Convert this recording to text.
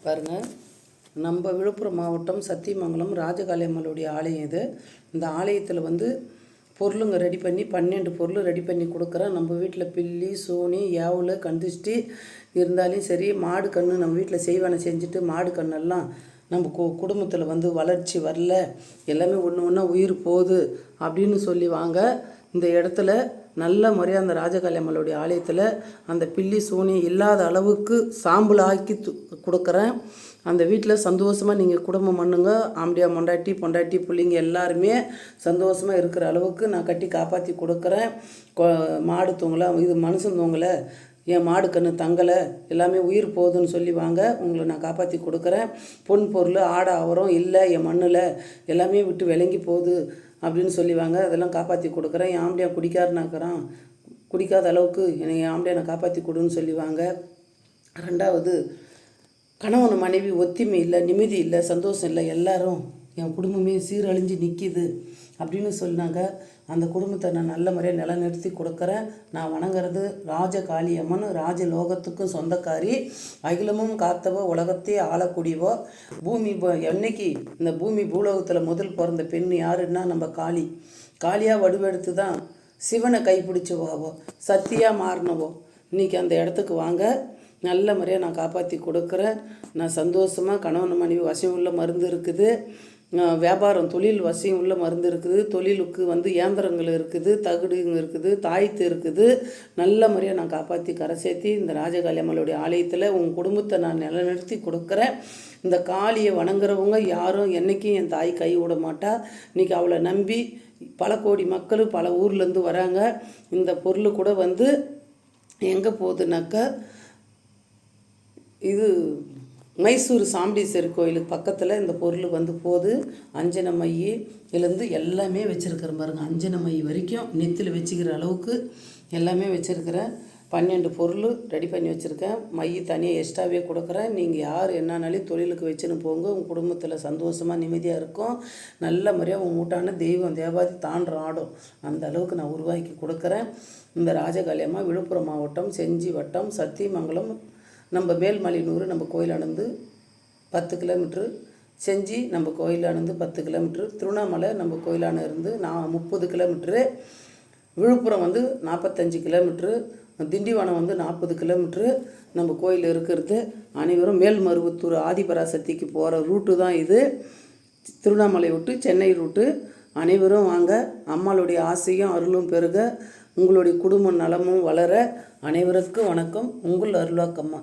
பாருங்கள், நம்ம விழுப்புரம் மாவட்டம் சத்தியமங்கலம் ராஜகாளி அம்மனுடைய ஆலயம் இது. இந்த ஆலயத்தில் பொருளுங்க ரெடி பண்ணி 12 பொருள் ரெடி பண்ணி கொடுக்குறேன். நம்ம வீட்டில் பில்லி, சோனி, யாவில், கந்திஷ்டி இருந்தாலும் சரி, மாடு கன்று நம்ம வீட்டில் செய்வானை செஞ்சுட்டு மாடு கண்ணெல்லாம் நம்ம குடும்பத்தில் வளர்ச்சி வரல, எல்லாமே ஒன்று ஒன்றா உயிர் போகுது அப்படின்னு சொல்லி வாங்க. இந்த இடத்துல நல்ல முறையாக அந்த ராஜகாளி அம்மனுடைய ஆலயத்தில் அந்த பில்லி சூனி இல்லாத அளவுக்கு சாம்பல் ஆக்கி கொடுக்குறேன். அந்த வீட்டில் சந்தோஷமாக நீங்கள் குடும்பம் பண்ணுங்க. ஆம்படியா பொண்டாட்டி பிள்ளைங்க எல்லாருமே சந்தோஷமாக இருக்கிற அளவுக்கு நான் கட்டி காப்பாற்றி கொடுக்குறேன். மாடு தூங்கலை, இது மனுஷன் தூங்கலை, என் மாடு கன்று தங்கலை, எல்லாமே உயிர் போகுதுன்னு சொல்லி வாங்க. உங்களை நான் காப்பாற்றி கொடுக்குறேன். பொன் பொருள் ஆடை ஆவரம் இல்லை, என் மண்ணில் எல்லாமே விட்டு விளங்கி போகுது அப்படின்னு சொல்லி வாங்க. அதெல்லாம் காப்பாற்றி கொடுக்குறேன். என் ஆம்படியா குடிக்காரனாக்குறான், குடிக்காத அளவுக்கு என்னை ஆம்படியா நான் காப்பாற்றி கொடுன்னு சொல்லி வாங்க. ரெண்டாவது, கணவன் மனைவி ஒத்திமை இல்லை, நிம்மதி இல்லை, சந்தோஷம் இல்லை, எல்லாரும் என் குடும்பமே சீரழிஞ்சு நிற்கிது அப்படின்னு சொன்னாங்க. அந்த குடும்பத்தை நான் நல்ல முறையாக நிலைநிறுத்தி கொடுக்குறேன். நான் வணங்குறது ராஜகாளி அம்மன், ராஜலோகத்துக்கும் சொந்தக்காரி, அகிலமும் காத்தவோ, உலகத்தையே ஆளக்கூடியவோ, பூமி என்னைக்கு இந்த பூமி பூலோகத்தில் முதல் பிறந்த பெண் யாருன்னா நம்ம காளியாக வடிவெடுத்து தான் சிவனை கைப்பிடிச்சவாவோ, சத்தியாக மாறினவோ. இன்றைக்கி அந்த இடத்துக்கு வாங்க. நல்ல முறையாக நான் காப்பாற்றி கொடுக்குறேன். நான் சந்தோஷமாக கணவன் மனைவி வசியம் உள்ள மருந்து இருக்குது, வியாபாரம் தொழில் வசியம் உள்ள மருந்து இருக்குது, தொழிலுக்கு இயந்திரங்கள் இருக்குது, தகுடுங்க இருக்குது, தாய்த்து இருக்குது. நல்ல முறையாக நான் காப்பாற்றி கரை சேர்த்தி இந்த ராஜகாளி அம்மனுடைய ஆலயத்தில் உங்கள் குடும்பத்தை நான் நிலைநிறுத்தி கொடுக்குறேன். இந்த காளியை வணங்குறவங்க யாரும் என்றைக்கும் என் தாய் கை விட மாட்டா. இன்றைக்கி அவளை நம்பி பல கோடி மக்கள் பல ஊர்லேருந்து வராங்க. இந்த பொருள் கூட எங்கே போகுதுனாக்கா, இது மைசூர் சாமுண்டீஸ்வரி கோயிலுக்கு பக்கத்தில் இந்த பொருள் போகுது. அஞ்சன மையிலேருந்து எல்லாமே வச்சுருக்கிறேன் பாருங்கள். அஞ்சன மை வரைக்கும் நெத்தில் வச்சுக்கிற அளவுக்கு எல்லாமே வச்சுருக்கிறேன். 12 பொருள் ரெடி பண்ணி வச்சுருக்கேன். மை தனியாக எக்ஸ்ட்ராவே கொடுக்குறேன். நீங்கள் யார் என்னன்னாலும் தொழிலுக்கு வச்சுன்னு போங்க. உங்கள் குடும்பத்தில் சந்தோஷமாக நிம்மதியாக இருக்கும். நல்ல முறையாக உங்கள் வீட்டான தெய்வம் தேவாதி தாண்டுற ஆடும் அந்த அளவுக்கு நான் உருவாக்கி கொடுக்குறேன். இந்த ராஜகாளி அம்மா விழுப்புரம் மாவட்டம் செஞ்சி வட்டம் சத்தியமங்கலம் நம்ம மேல்மலையனூர் நம்ம கோயிலானது 10 கிலோமீட்ரு, செஞ்சி நம்ம கோயிலானது 10 கிலோமீட்ரு, திருவண்ணாமலை நம்ம கோயிலான இருந்து 30 kilometre, Villupuram 45 kilometre, Tindivanam 40 kilometre நம்ம கோயில் இருக்கிறது. அனைவரும் மேல்மருவத்தூர் ஆதிபராசக்திக்கு போகிற ரூட்டு தான் இது. திருவண்ணாமலை விட்டு சென்னை ரூட்டு. அனைவரும் வாங்க. அம்மாளுடைய ஆசையும் அருளும் பெருக, உங்களுடைய குடும்ப நலமும் வளர. அனைவருக்கும் வணக்கம். உங்கள் அருளாக்கம்மா.